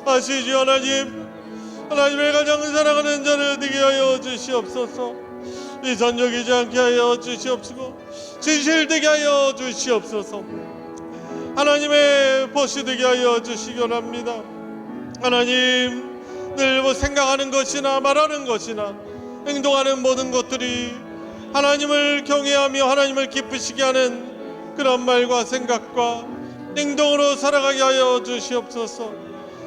아시지 하나님의 가장 사랑하는 자를 되게 하여 주시옵소서. 이산적이지 않게 하여 주시옵시고 진실되게 하여 주시옵소서. 하나님의 벗이 되게 하여 주시기 원합니다. 하나님, 늘 생각하는 것이나 말하는 것이나 행동하는 모든 것들이 하나님을 경외하며 하나님을 기쁘시게 하는 그런 말과 생각과 행동으로 살아가게 하여 주시옵소서.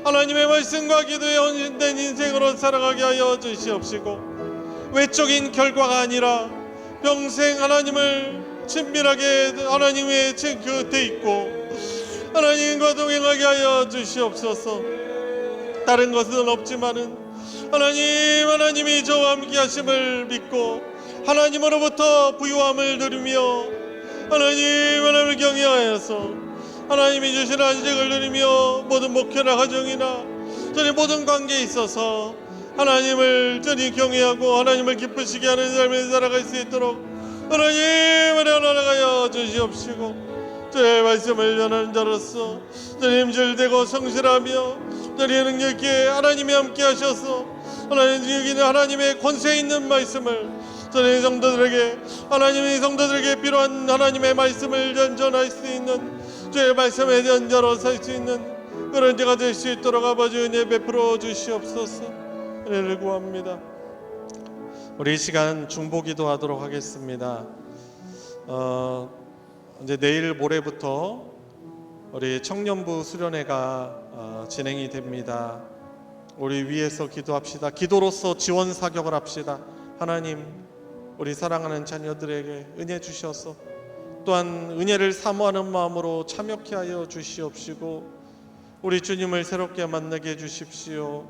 하나님의 말씀과 기도에 헌신된 인생으로 살아가게 하여 주시옵시고, 외적인 결과가 아니라 평생 하나님을 친밀하게 하나님의 곁에 있고 하나님과 동행하게 하여 주시옵소서. 다른 것은 없지만은 하나님이 저와 함께 하심을 믿고 하나님으로부터 부유함을 누리며 하나님을 경외하여서 하나님이 주신 안식을 누리며 모든 목회나 가정이나 저희 모든 관계에 있어서 하나님을 경외하고 하나님을 기쁘시게 하는 삶을 살아갈 수 있도록 하나님을 허락하여 주시옵시고, 주의 말씀을 전하는 자로서 주님 질되고 성실하며 주의 능력 있게 하나님이 함께 하셔서 하나님 하나님의 권세 있는 말씀을 주의 성도들에게, 하나님의 성도들에게 필요한 하나님의 말씀을 전할 수 있는 주의 말씀의 전자로 살 수 있는 그런 자가 될 수 있도록 아버지 은혜 베풀어 주시옵소서. 은혜를 구합니다. 우리 이 시간 중보기도 하도록 하겠습니다. 이제 내일 모레부터 우리 청년부 수련회가 진행이 됩니다. 우리 위에서 기도합시다. 기도로서 지원 사격을 합시다. 하나님, 우리 사랑하는 자녀들에게 은혜 주셔서 또한 은혜를 사모하는 마음으로 참여케 하여 주시옵시고, 우리 주님을 새롭게 만나게 해 주십시오.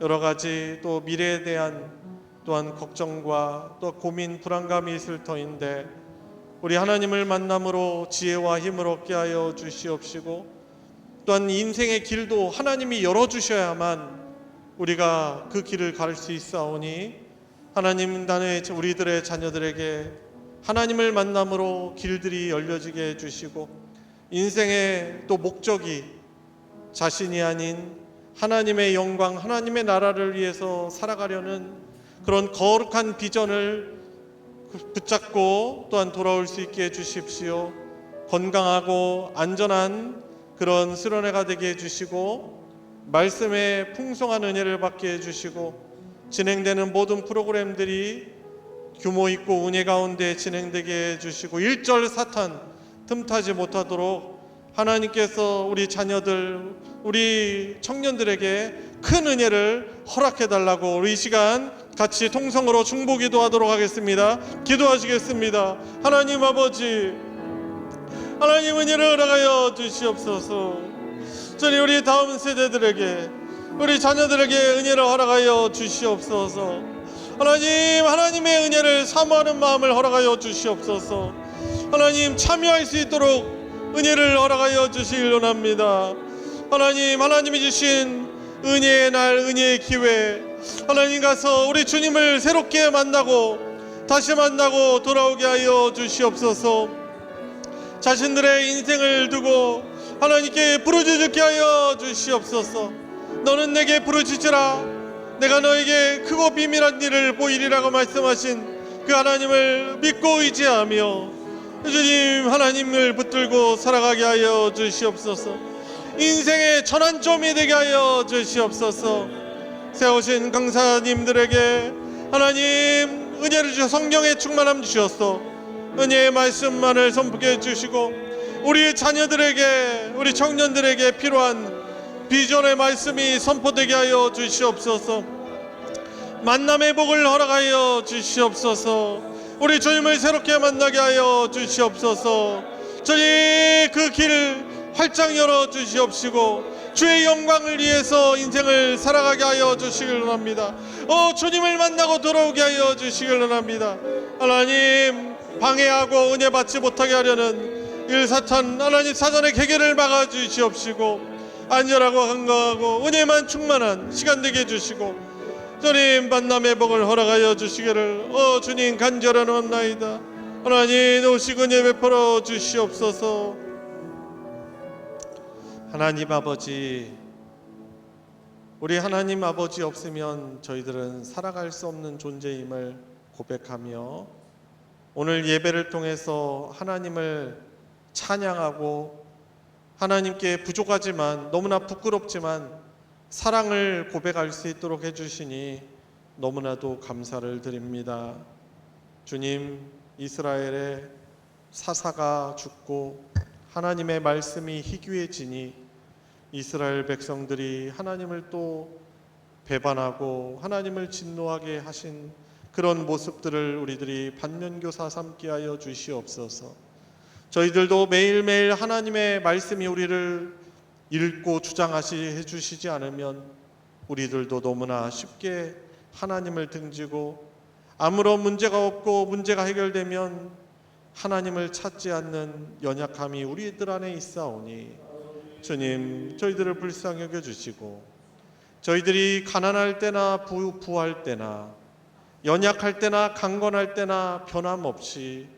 여러 가지 또 미래에 대한 또한 걱정과 또 고민, 불안감이 있을 터인데 우리 하나님을 만남으로 지혜와 힘을 얻게 하여 주시옵시고, 또한 인생의 길도 하나님이 열어주셔야만 우리가 그 길을 갈 수 있사오니 하나님, 나의 우리들의 자녀들에게 하나님을 만남으로 길들이 열려지게 해주시고, 인생의 또 목적이 자신이 아닌 하나님의 영광, 하나님의 나라를 위해서 살아가려는 그런 거룩한 비전을 붙잡고 또한 돌아올 수 있게 해주십시오. 건강하고 안전한 그런 수련회가 되게 해주시고, 말씀의 풍성한 은혜를 받게 해주시고, 진행되는 모든 프로그램들이 규모 있고 은혜 가운데 진행되게 해주시고, 일절 사탄 틈타지 못하도록 하나님께서 우리 자녀들, 우리 청년들에게 큰 은혜를 허락해달라고 우리 이 시간 같이 통성으로 중보기도 하도록 하겠습니다. 기도하시겠습니다. 하나님 아버지, 하나님 은혜를 허락하여 주시옵소서. 주님, 우리 다음 세대들에게, 우리 자녀들에게 은혜를 허락하여 주시옵소서. 하나님, 하나님의 은혜를 사모하는 마음을 허락하여 주시옵소서. 하나님, 참여할 수 있도록 은혜를 허락하여 주시길 원합니다. 하나님, 하나님이 주신 은혜의 날, 은혜의 기회, 하나님 가서 우리 주님을 새롭게 만나고 다시 만나고 돌아오게 하여 주시옵소서. 자신들의 인생을 두고 하나님께 부르짖게 하여 주시옵소서. 너는 내게 부르짖으라, 내가 너에게 크고 비밀한 일을 보이리라고 말씀하신 그 하나님을 믿고 의지하며 주님, 하나님을 붙들고 살아가게 하여 주시옵소서. 인생의 전환점이 되게 하여 주시옵소서. 세우신 강사님들에게 하나님 은혜를 주셔 성령의 충만함 주셔서 은혜의 말씀만을 선포해 주시고, 우리 자녀들에게, 우리 청년들에게 필요한 비전의 말씀이 선포되게 하여 주시옵소서. 만남의 복을 허락하여 주시옵소서. 우리 주님을 새롭게 만나게 하여 주시옵소서. 주님, 그 길 활짝 열어 주시옵시고 주의 영광을 위해서 인생을 살아가게 하여 주시길 원합니다. 주님을 만나고 돌아오게 하여 주시길 원합니다. 하나님, 방해하고 은혜 받지 못하게 하려는 일사탄 하나님 사전의 계계를 막아 주시옵시고, 안전하고 건강하고 은혜만 충만한 시간 되게 해주시고, 주님 만남의 복을 허락하여 주시기를 주님 간절하옵나이다. 하나님, 오시고 은혜 베풀어 주시옵소서. 하나님 아버지, 우리 하나님 아버지 없으면 저희들은 살아갈 수 없는 존재임을 고백하며 오늘 예배를 통해서 하나님을 찬양하고 하나님께 부족하지만 너무나 부끄럽지만 사랑을 고백할 수 있도록 해주시니 너무나도 감사를 드립니다. 주님, 이스라엘의 사사가 죽고 하나님의 말씀이 희귀해지니 이스라엘 백성들이 하나님을 또 배반하고 하나님을 진노하게 하신 그런 모습들을 우리들이 반면교사 삼게 하여 주시옵소서. 저희들도 매일매일 하나님의 말씀이 우리를 읽고 주장하시 주시지 않으면 우리들도 너무나 쉽게 하나님을 등지고 아무런 문제가 없고 문제가 해결되면 하나님을 찾지 않는 연약함이 우리들 안에 있사오니 주님, 저희들을 불쌍히 여겨주시고 저희들이 가난할 때나 부할 때나 연약할 때나 강건할 때나 변함없이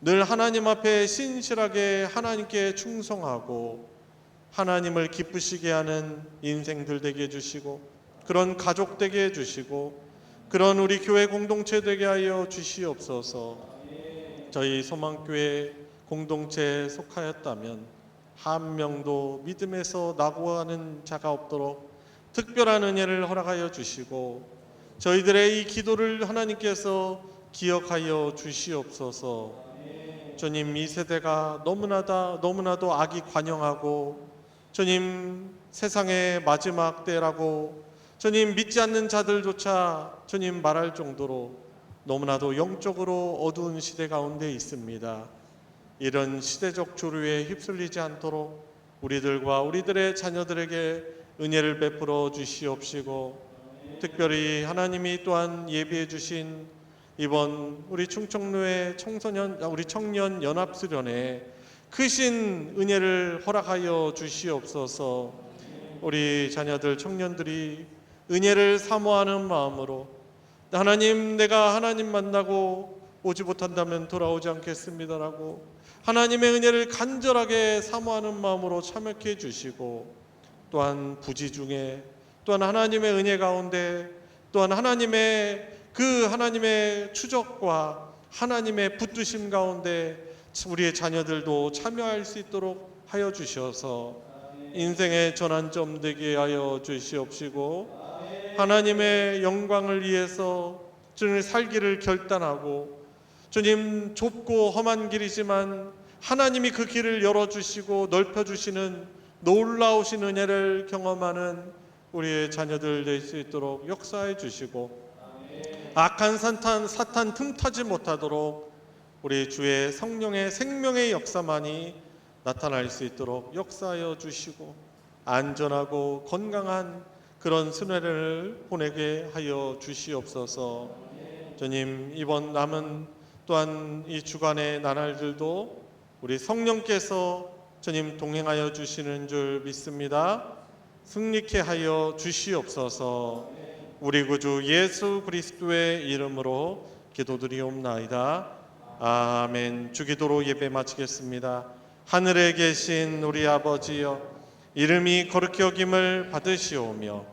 늘 하나님 앞에 신실하게 하나님께 충성하고 하나님을 기쁘시게 하는 인생들 되게 해주시고 그런 가족 되게 해주시고 그런 우리 교회 공동체 되게 하여 주시옵소서. 저희 소망교회 공동체에 속하였다면 한 명도 믿음에서 낙오하는 자가 없도록 특별한 은혜를 허락하여 주시고 저희들의 이 기도를 하나님께서 기억하여 주시옵소서. 주님, 이 세대가 너무나도 악이 관영하고 주님, 세상의 마지막 때라고 주님, 믿지 않는 자들조차 주님 말할 정도로 너무나도 영적으로 어두운 시대 가운데 있습니다. 이런 시대적 조류에 휩쓸리지 않도록 우리들과 우리들의 자녀들에게 은혜를 베풀어 주시옵시고 특별히 하나님이 또한 예비해 주신 이번 우리 충청로의 우리 청년 연합수련회 크신 은혜를 허락하여 주시옵소서. 우리 자녀들 청년들이 은혜를 사모하는 마음으로 하나님, 내가 하나님 만나고 오지 못한다면 돌아오지 않겠습니다라고 하나님의 은혜를 간절하게 사모하는 마음으로 참여해 주시고 또한 부지 중에 또한 하나님의 은혜 가운데 또한 하나님의 추적과 하나님의 붙드심 가운데 우리의 자녀들도 참여할 수 있도록 하여 주셔서 인생의 전환점 되게 하여 주시옵시고 하나님의 영광을 위해서 주님 살기를 결단하고 주님, 좁고 험한 길이지만 하나님이 그 길을 열어주시고 넓혀주시는 놀라우신 은혜를 경험하는 우리의 자녀들 될 수 있도록 역사해 주시고 악한 사탄 틈타지 못하도록 우리 주의 성령의 생명의 역사만이 나타날 수 있도록 역사하여 주시고 안전하고 건강한 그런 순회를 보내게 하여 주시옵소서. 주님, 이번 남은 또한 이 주간의 나날들도 우리 성령께서 주님 동행하여 주시는 줄 믿습니다. 승리케 하여 주시옵소서. 우리 구주 예수 그리스도의 이름으로 기도드리옵나이다. 아멘. 주기도로 예배 마치겠습니다. 하늘에 계신 우리 아버지여, 이름이 거룩히 여김을 받으시오며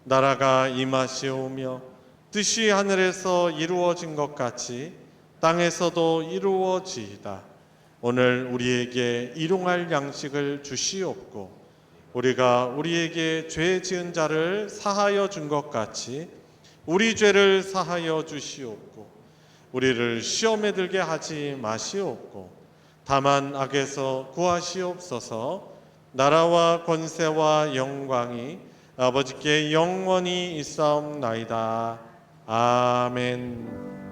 나라가 임하시오며 뜻이 하늘에서 이루어진 것 같이 땅에서도 이루어지이다. 오늘 우리에게 일용할 양식을 주시옵고 우리가 우리에게 죄 지은 자를 사하여 준 것 같이 우리 죄를 사하여 주시옵고 우리를 시험에 들게 하지 마시옵고 다만 악에서 구하시옵소서. 나라와 권세와 영광이 아버지께 영원히 있사옵나이다. 아멘.